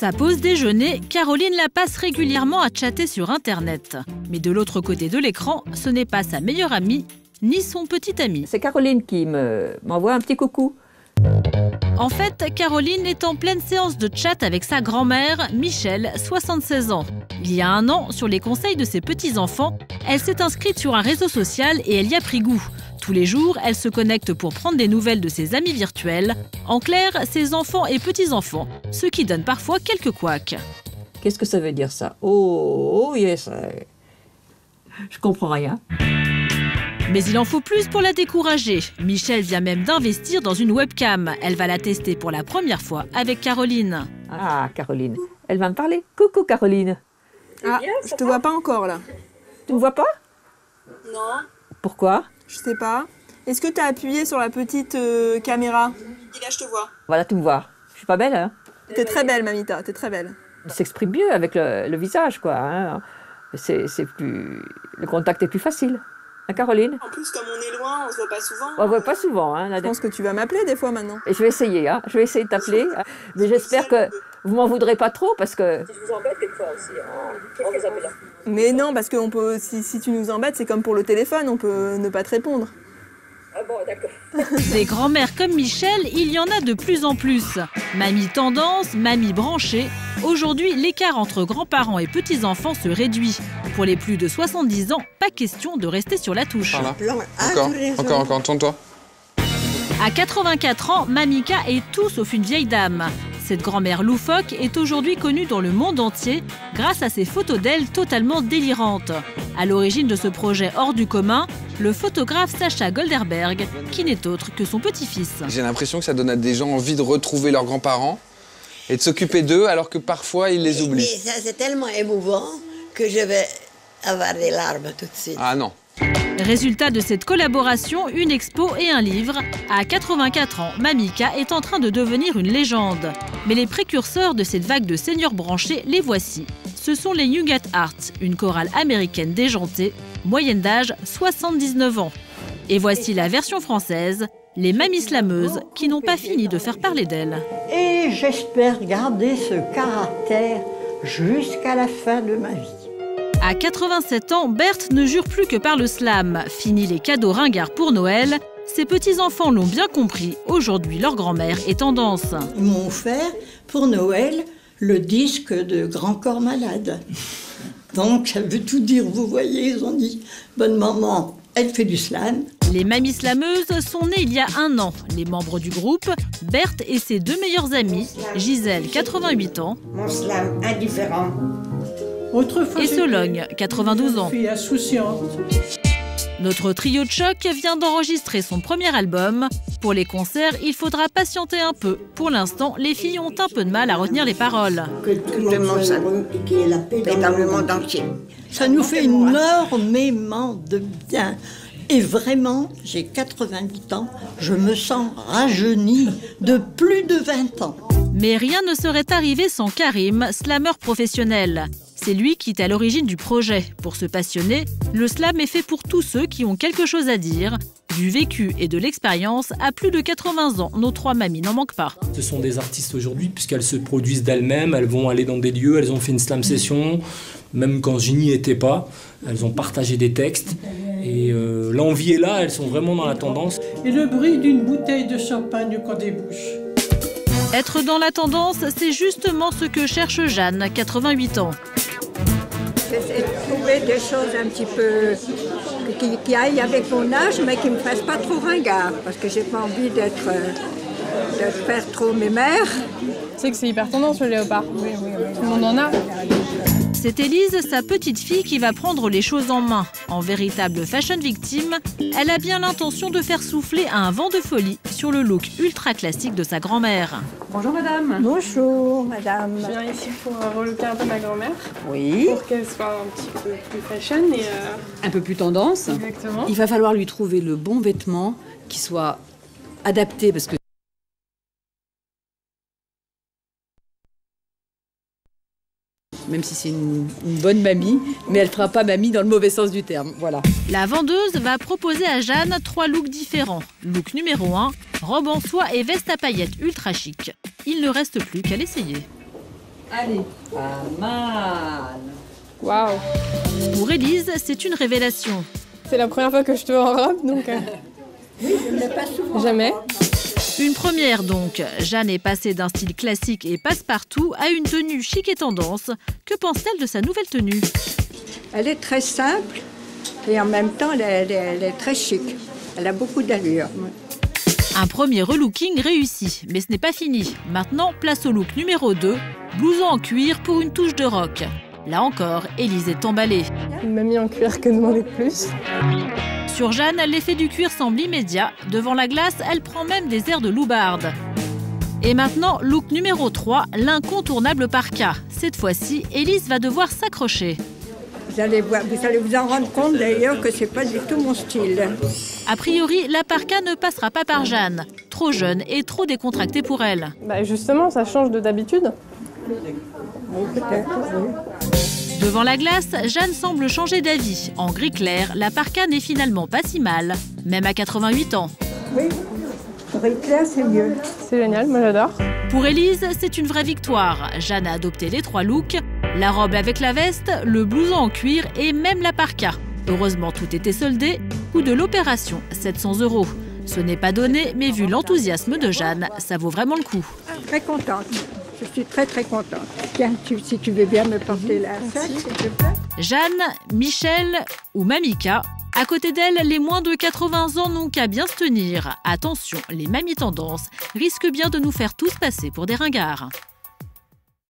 Sa pause déjeuner, Caroline la passe régulièrement à chatter sur Internet. Mais de l'autre côté de l'écran, ce n'est pas sa meilleure amie, ni son petit ami. C'est Caroline qui m'envoie un petit coucou. En fait, Caroline est en pleine séance de chat avec sa grand-mère, Michel, 76 ans. Il y a un an, sur les conseils de ses petits-enfants, elle s'est inscrite sur un réseau social et elle y a pris goût. Tous les jours, elle se connecte pour prendre des nouvelles de ses amis virtuels. En clair, ses enfants et petits-enfants, ce qui donne parfois quelques couacs. Qu'est-ce que ça veut dire ça? Oh yes. Je comprends rien. Mais il en faut plus pour la décourager. Michel vient même d'investir dans une webcam. Elle va la tester pour la première fois avec Caroline. Ah, Caroline. Elle va me parler. Coucou, Caroline. Ah, je te vois pas encore, là. Tu me vois pas? Non. Pourquoi? Je sais pas. Est-ce que tu as appuyé sur la petite caméra? Et là, je te vois. Voilà, tu me vois. Je suis pas belle, hein? T'es très belle, Mamita, t'es très belle. Elle s'exprime mieux avec le visage, quoi. Hein. C'est plus... Le contact est plus facile. Hein, Caroline? En plus, comme on est loin, on se voit pas souvent. On ne voit pas souvent. Hein, je pense que tu vas m'appeler des fois maintenant. Et je vais essayer, hein. Je vais essayer de t'appeler. Hein. Mais j'espère que vous m'en voudrez pas trop parce que... Je vous embête quelquefois aussi. On vous appelle. Mais non, parce que on peut, si tu nous embêtes, c'est comme pour le téléphone, on peut ne pas te répondre. Ah bon, d'accord. Des grands-mères comme Michel, il y en a de plus en plus. Mamie tendance, mamie branchée. Aujourd'hui, l'écart entre grands-parents et petits-enfants se réduit. Pour les plus de 70 ans, pas question de rester sur la touche. Encore, tourne-toi. À 84 ans, Mamika est tout sauf une vieille dame. Cette grand-mère loufoque est aujourd'hui connue dans le monde entier grâce à ses photos d'elle totalement délirantes. À l'origine de ce projet hors du commun, le photographe Sacha Golderberg, qui n'est autre que son petit-fils. J'ai l'impression que ça donne à des gens envie de retrouver leurs grands-parents et de s'occuper d'eux alors que parfois ils les oublient. Mais ça, c'est tellement émouvant que je vais avoir des larmes tout de suite. Ah non. Résultat de cette collaboration, une expo et un livre. À 84 ans, Mamika est en train de devenir une légende. Mais les précurseurs de cette vague de seniors branchés, les voici. Ce sont les Young at Heart, une chorale américaine déjantée, moyenne d'âge 79 ans. Et voici la version française, les mamies slameuses, qui n'ont pas fini de faire parler d'elles. Et j'espère garder ce caractère jusqu'à la fin de ma vie. À 87 ans, Berthe ne jure plus que par le slam. Fini les cadeaux ringards pour Noël. Ses petits-enfants l'ont bien compris. Aujourd'hui, leur grand-mère est tendance. Ils m'ont offert pour Noël le disque de Grand Corps Malade. Donc ça veut tout dire, vous voyez, ils ont dit « Bonne maman, elle fait du slam ». Les mamies slameuses sont nées il y a un an. Les membres du groupe, Berthe et ses deux meilleures amies, Gisèle, 88 ans, Mon slam indifférent. et Sologne, 92 ans. Fille insouciante. Notre trio de choc vient d'enregistrer son premier album. Pour les concerts, il faudra patienter un peu. Pour l'instant, les filles ont un peu de mal à retenir les paroles. Que tout le monde et dans le monde entier. Ça nous fait énormément de bien. Et vraiment, j'ai 88 ans, je me sens rajeunie de plus de 20 ans. Mais rien ne serait arrivé sans Karim, slameur professionnel. C'est lui qui est à l'origine du projet. Pour se passionner, le slam est fait pour tous ceux qui ont quelque chose à dire. Du vécu et de l'expérience, à plus de 80 ans, nos trois mamies n'en manquent pas. Ce sont des artistes aujourd'hui puisqu'elles se produisent d'elles-mêmes, elles vont aller dans des lieux, elles ont fait une slam session, même quand je n'y étais pas, elles ont partagé des textes. Et l'envie est là, elles sont vraiment dans la tendance. Et le bruit d'une bouteille de champagne qu'on débouche. Être dans la tendance, c'est justement ce que cherche Jeanne, 88 ans. J'essaie de trouver des choses un petit peu qui aillent avec mon âge, mais qui ne me fassent pas trop ringard, parce que j'ai pas envie de faire trop mes mères. Tu sais que c'est hyper tendance le léopard. Oui. Tout le monde en a. C'est Élise, sa petite fille, qui va prendre les choses en main. En véritable fashion victime, elle a bien l'intention de faire souffler un vent de folie sur le look ultra classique de sa grand-mère. Bonjour madame. Bonjour madame. Je viens ici pour relooker un peu ma grand-mère. Oui. Pour qu'elle soit un petit peu plus fashion et... Un peu plus tendance. Exactement. Il va falloir lui trouver le bon vêtement qui soit adapté parce que même si c'est une bonne mamie, mais elle ne fera pas mamie dans le mauvais sens du terme. Voilà. La vendeuse va proposer à Jeanne 3 looks différents. Look numéro 1, robe en soie et veste à paillettes ultra chic. Il ne reste plus qu'à l'essayer. Allez, pas mal. Waouh. Pour Élise, c'est une révélation. C'est la première fois que je te vois en robe, donc... Oui, je ne l'ai pas souvent. Jamais. Une première donc. Jeanne est passée d'un style classique et passe-partout à une tenue chic et tendance. Que pense-t-elle de sa nouvelle tenue? Elle est très simple et en même temps, elle est très chic. Elle a beaucoup d'allure. Un premier relooking réussi, mais ce n'est pas fini. Maintenant, place au look numéro 2, blouson en cuir pour une touche de rock. Là encore, Élise est emballée. Une mamie en cuir, que demander de plus? Sur Jeanne, l'effet du cuir semble immédiat. Devant la glace, elle prend même des airs de loubarde. Et maintenant, look numéro 3, l'incontournable parka. Cette fois-ci, Élise va devoir s'accrocher. Vous allez vous en rendre compte d'ailleurs que c'est pas du tout mon style. A priori, la parka ne passera pas par Jeanne. Trop jeune et trop décontractée pour elle. Bah justement, ça change de d'habitude. Devant la glace, Jeanne semble changer d'avis. En gris clair, la parka n'est finalement pas si mal, même à 88 ans. Oui, gris clair, c'est mieux. C'est génial, moi j'adore. Pour Élise, c'est une vraie victoire. Jeanne a adopté les 3 looks, la robe avec la veste, le blouson en cuir et même la parka. Heureusement, tout était soldé. Coût de l'opération, 700 €. Ce n'est pas donné, mais vu l'enthousiasme de Jeanne, ça vaut vraiment le coup. Très contente. Je suis très très contente. Tiens, si tu veux bien me porter la sac, s'il te plaît. Jeanne, Michel ou Mamika, à côté d'elle, les moins de 80 ans n'ont qu'à bien se tenir. Attention, les mamies tendances risquent bien de nous faire tous passer pour des ringards.